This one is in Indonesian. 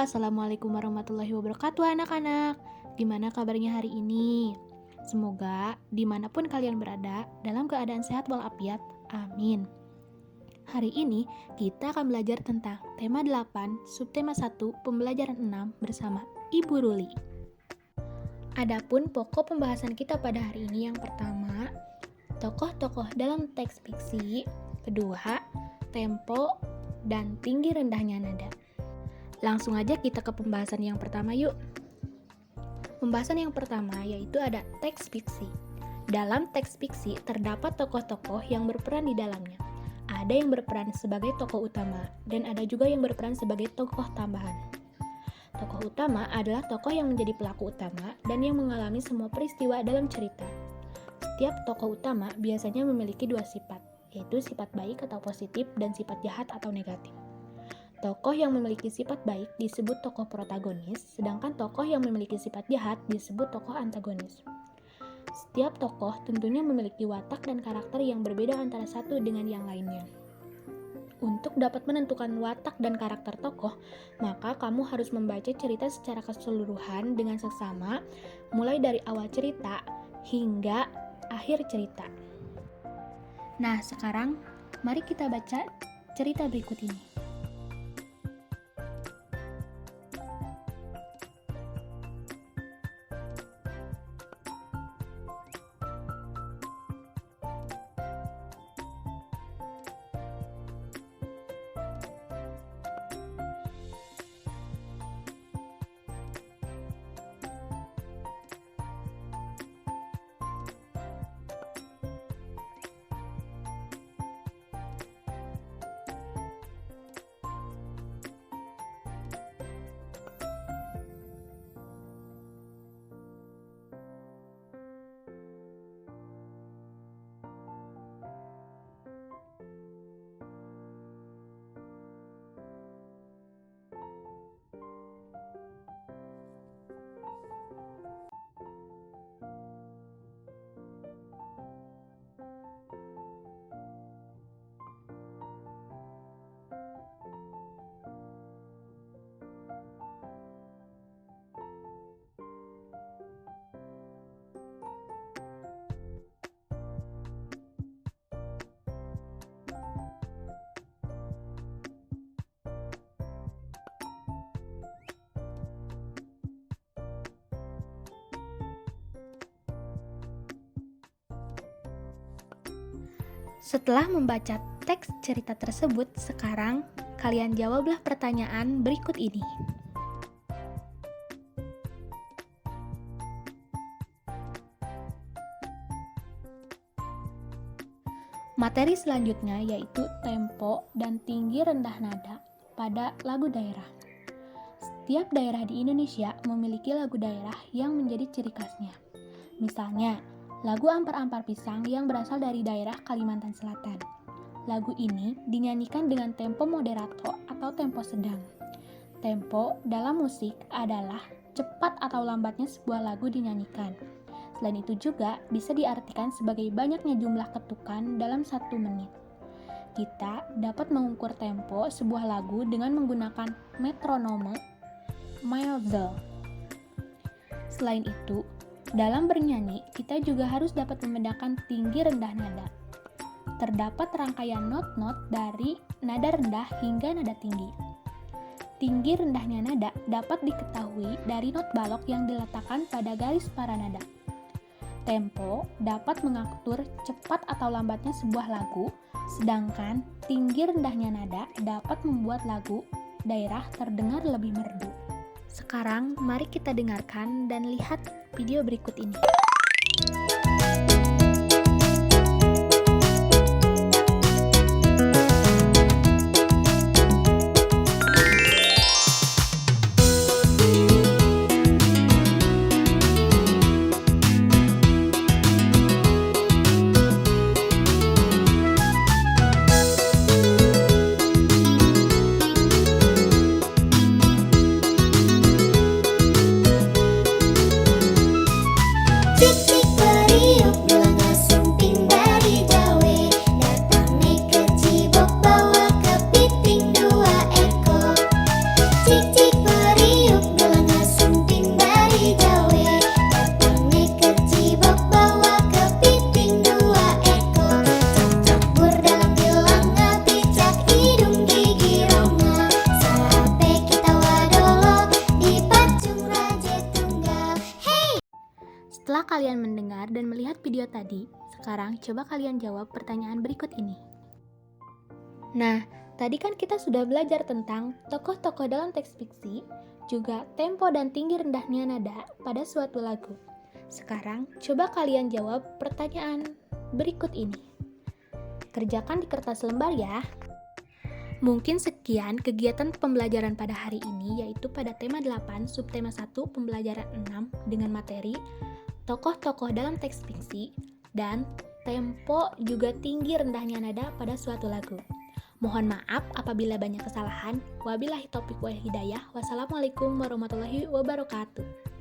Assalamualaikum warahmatullahi wabarakatuh anak-anak. Gimana kabarnya hari ini? Semoga dimanapun kalian berada dalam keadaan sehat walafiat. Amin. Hari ini kita akan belajar tentang tema 8, subtema 1, pembelajaran 6 bersama Ibu Ruli. Adapun pokok pembahasan kita pada hari ini yang pertama, tokoh-tokoh dalam teks fiksi, kedua, tempo, dan tinggi rendahnya nada. Langsung aja kita ke pembahasan yang pertama yuk. Pembahasan yang pertama yaitu ada teks fiksi. Dalam teks fiksi terdapat tokoh-tokoh yang berperan di dalamnya. Ada yang berperan sebagai tokoh utama dan ada juga yang berperan sebagai tokoh tambahan. Tokoh utama adalah tokoh yang menjadi pelaku utama dan yang mengalami semua peristiwa dalam cerita. Setiap tokoh utama biasanya memiliki dua sifat, yaitu sifat baik atau positif dan sifat jahat atau negatif. Tokoh yang memiliki sifat baik disebut tokoh protagonis, sedangkan tokoh yang memiliki sifat jahat disebut tokoh antagonis. Setiap tokoh tentunya memiliki watak dan karakter yang berbeda antara satu dengan yang lainnya. Untuk dapat menentukan watak dan karakter tokoh, maka kamu harus membaca cerita secara keseluruhan dengan seksama, mulai dari awal cerita hingga akhir cerita. Nah, sekarang mari kita baca cerita berikut ini. Setelah membaca teks cerita tersebut, sekarang kalian jawablah pertanyaan berikut ini. Materi selanjutnya yaitu tempo dan tinggi rendah nada pada lagu daerah. Setiap daerah di Indonesia memiliki lagu daerah yang menjadi ciri khasnya. Misalnya, lagu Ampar-Ampar Pisang yang berasal dari daerah Kalimantan Selatan. Lagu ini dinyanyikan dengan tempo moderato atau tempo sedang. Tempo dalam musik adalah cepat atau lambatnya sebuah lagu dinyanyikan. Selain itu juga bisa diartikan sebagai banyaknya jumlah ketukan dalam 1 menit. Kita dapat mengukur tempo sebuah lagu dengan menggunakan metronome Maelzel. Selain itu, dalam bernyanyi, kita juga harus dapat membedakan tinggi rendah nada. Terdapat rangkaian not-not dari nada rendah hingga nada tinggi. Tinggi rendahnya nada dapat diketahui dari not balok yang diletakkan pada garis para nada. Tempo dapat mengatur cepat atau lambatnya sebuah lagu, sedangkan tinggi rendahnya nada dapat membuat lagu daerah terdengar lebih merdu. Sekarang, mari kita dengarkan dan lihat video berikut ini. Cik cik beri kalian mendengar dan melihat video tadi, sekarang coba kalian jawab pertanyaan berikut ini. Nah, tadi kan kita sudah belajar tentang tokoh-tokoh dalam teks fiksi, juga tempo dan tinggi rendahnya nada pada suatu lagu. Sekarang, coba kalian jawab pertanyaan berikut ini. Kerjakan di kertas lembar ya. Mungkin sekian kegiatan pembelajaran pada hari ini, yaitu pada tema 8, subtema 1, pembelajaran 6 dengan materi tokoh-tokoh dalam teks fiksi dan tempo juga tinggi rendahnya nada pada suatu lagu. Mohon maaf apabila banyak kesalahan. Wabillahi taufiq wal hidayah. Wassalamualaikum warahmatullahi wabarakatuh.